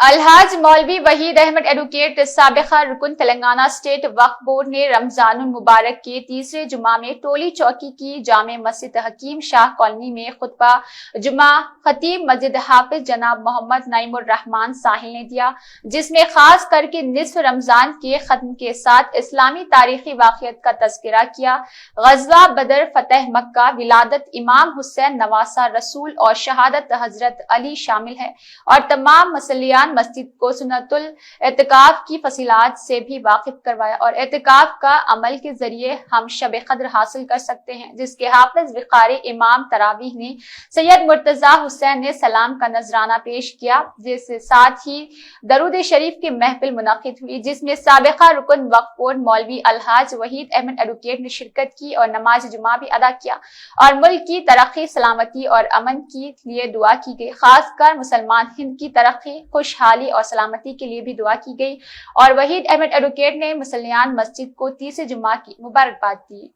الحاج مولوی وحید احمد ایڈوکیٹ سابقہ رکن تلنگانہ اسٹیٹ وقف بورڈ نے رمضان المبارک کے تیسرے جمعہ میں ٹولی چوکی کی جامع مسجد حکیم شاہ کالونی میں خطبہ جمعہ خطیب مسجد حافظ جناب محمد نعیم الرحمان ساحل نے دیا، جس میں خاص کر کے نصف رمضان کے ختم کے ساتھ اسلامی تاریخی واقعات کا تذکرہ کیا۔ غزوہ بدر، فتح مکہ، ولادت امام حسین نواسہ رسول اور شہادت حضرت علی شامل ہے، اور تمام مصلیان مسجد کو سنت الاعتکاف کی فضیلات سے بھی واقف کروایا، اور اعتکاف کا عمل کے ذریعے ہم شب قدر حاصل کر سکتے ہیں، جس کے حافظ وقاری امام تراویح نے سید مرتضی حسین نے سلام کا نذرانہ پیش کیا، جس کے ساتھ ہی درود شریف کی محفل منعقد ہوئی، جس میں سابقہ رکن وقف بورڈ مولوی الحاج وحید احمد ایڈوکیٹ نے شرکت کی اور نماز جمعہ بھی ادا کیا، اور ملک کی ترقی، سلامتی اور امن کے لیے دعا کی گئی، خاص کر مسلمان ہند کی ترقی، خوشحالی اور سلامتی کے لیے بھی دعا کی گئی، اور وحید احمد ایڈوکیٹ نے مصلیان مسجد کو تیسرے جمعہ کی مبارکباد دی۔